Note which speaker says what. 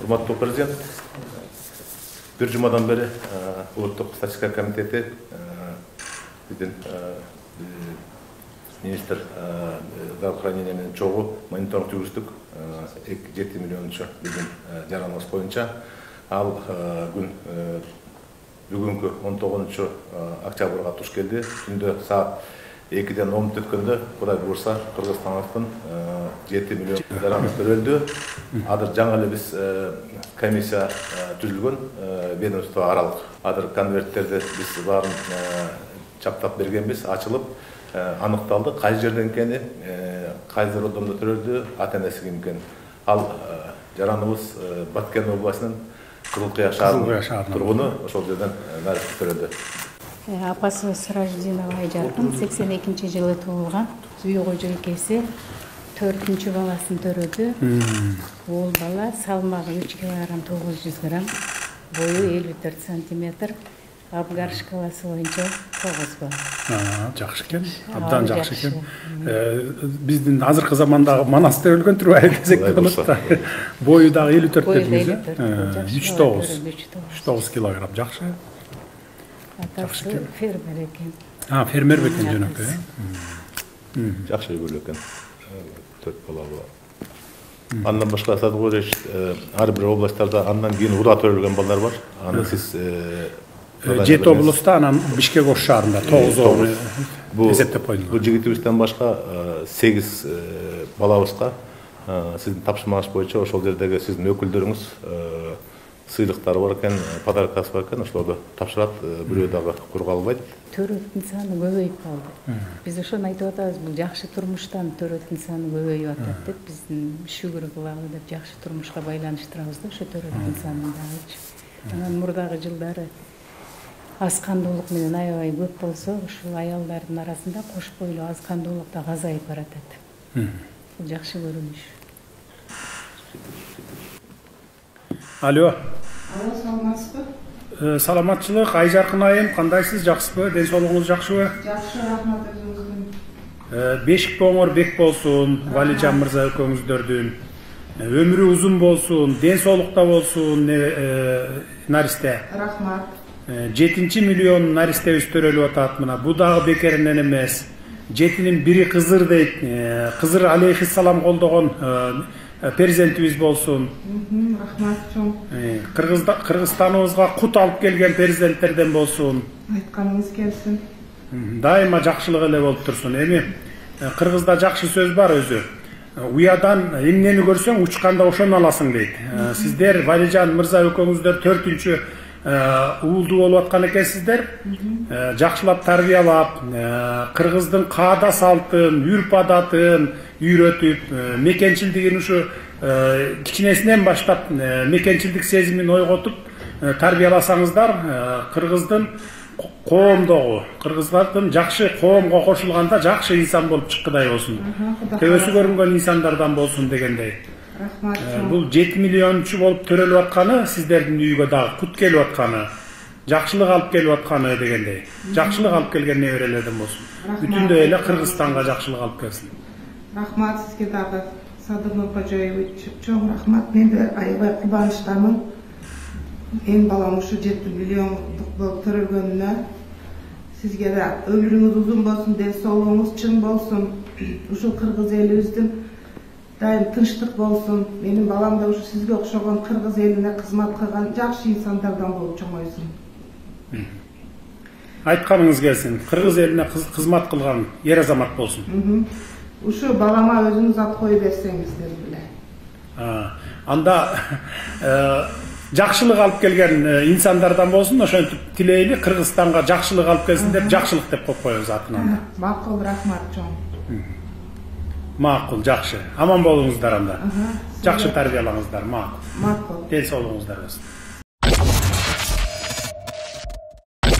Speaker 1: Урматтуу президент, бир жумадан бери Улуттук статистика комитети биздин министр здравоохранения менен чогуу мониторинг жүргүздүк. 7 миллиончу биздин жараныбыз боюнча ал күн бүгүнкү 19 октябрга туш келди. Түндө саат 2-ден 10 өткөндө Кудай буйрса Кыргызстаныбыздын 7 миллион жараны төрөлдү. Азыр жаңы эле биз комиссия түзүлгөн, ведомство аралык. Азыр конверттерди биз баарын чаптап бергенбиз, ачылып аныкталды, кайсы жерден экени, кайсы роддомдо төрөлдү, ата-энеси ким экени. Ал жараныбыз Баткен областынын Кызылкыя шаарынын тургуну, ошол жерден нарист төрөлдү.
Speaker 2: Апасы Сыраждинова Айжаркын 82-жылы туулган, үй кожо экеси 4-чү баласын төрөдү. Ол бала салмагы 3 кг 900 грамм, бою 54 сантиметр, Абгар шкаласы боюнча 9 бала.
Speaker 3: Жакшы экен, абдан жакшы экен. Биздин азыркы замандагы Манас деп өлгөн турбайбы десек болот да. Бою дагы 54 дедиңиз, 3-9 килограмм, жакшы.
Speaker 2: Атасы фермер экен.
Speaker 3: Фермер бекен жөнөкөй.
Speaker 1: Жакшы көрүлөт экен. 4 бала бар. Андан башка Садыгореш ар бир областтарда андан кийин ура төрөлгөн балдар бар. Аны сиз
Speaker 3: 7 областта, анан Бишкек ош шаарында 9 эсептеп койдуңуз.
Speaker 1: Бул жигитибизден башка 8 балабызга сиздин тапшырмаңыз боюнча ошол жердеги сиздин өкүлдөрүңүз сыйлыктары бар экен, подаркасы бар экен, ошолорду тапшырат, бирөө дагы кур калбайт.
Speaker 2: Төрөттүн саны көбөйүп калды. Биз ошону айтып атабыз, бул жакшы турмуштан төрөттүн саны көбөйүп атат деп, биздин шүгүр кылалы деп жакшы турмушка байланыштырабыз да, ошо төрөттүн санын дагычы. Анан мурдагы жылдары аз кандуулук менен аябай көп болсо, ушул аялдардын арасында кош бойлуу аз кандуулук да азайып баратат. Бул жакшы көрүнүш.
Speaker 3: Алло.
Speaker 4: Алло, саламатсызбы?
Speaker 3: Саламатчылык, Айжаркын айым, кандайсыз, жакшысызбы? Ден соолугуңуз жакшыбы?
Speaker 4: Жакшы, рахмат өзүңүздүн.
Speaker 3: Бешик боңор бек болсун, Валижан мырза экөөңүздөрдүн. Өмүрү узун болсун, ден соолукта болсун, наристе.
Speaker 4: Рахмат.
Speaker 3: 7 миллион наристебиз төрөлүп атат мына. Бу дагы бекеринен эмес. 7-нин бири кызыр дейт. Кызыр алейхиссалам колдогон перзентибиз болсун.
Speaker 4: Рахмат чоң.
Speaker 3: Кыргызстаныбызга кут алып келген перзенттерден болсун.
Speaker 4: Айтканыңыз келсин.
Speaker 3: Дайыма жакшылык эле болуп турсун. Эми кыргызда жакшы сөз бар өзү. Уядан эмнени көрсөң учканда ошону аласың дейт. Сиздер Валижан мырза экөөңүздөр 4-чү уулду болуп аткан экенсиздер. Жакшылап тарбиялап, кыргыздын каада салтын, үрп адатын үйрөтүп, мекенчилдигин ушу кичинесинен баштап мекенчилдик сезимин ойготуп тарбияласаңыздар, кыргыздын коомдогу, кыргыздардын жакшы коомго кошулганда жакшы инсан болуп чыккыдай болсун. Төбөсү көрүнгөн инсандардан болсун дегендей.
Speaker 4: Рахмат.
Speaker 3: Бул 7 миллиончу болуп төрөлүп атканы, сиздердин үйгө дагы кут келип атканы, жакшылык алып келип атканы дегендей. Жакшылык алып келген неберелерден болсун. Бүтүндөй эле Кыргызстанга жакшылык алып келсин.
Speaker 4: Рахмат сизге дагы, Садыгов Кожоевич, чоң рахмат. Мен да аябай кубанычтамын. Эң балам ушу 7 миллиондук болуп төрөлгөнүнө. Сизге да өмүрүңүз узун болсун, ден соолугуңуз чың болсун. Ушул кыргыз элибиздин дайым тынчтык болсун. Менин балам да ушу сизге окшогон кыргыз элине кызмат кылган жакшы инсандардан болуп чоңойсун.
Speaker 3: Айтканыңыз келсин, кыргыз элине кызмат кылган ер азамат болсун.
Speaker 4: Ушу балама өзүңүз ат коюп берсеңиздер беле.
Speaker 3: Анда жакшылык алып келген инсандардан болсун, ошентип тилейли, Кыргызстанга жакшылык алып келсин деп, жакшылык деп коюп коебуз атын.
Speaker 4: Макул, рахмат чоң.
Speaker 3: Макул, жакшы. Аман болуңуздар анда. Жакшы тарбиялаңыздар, макул.
Speaker 4: Макул.
Speaker 3: Ден соолугуңуздар болсун.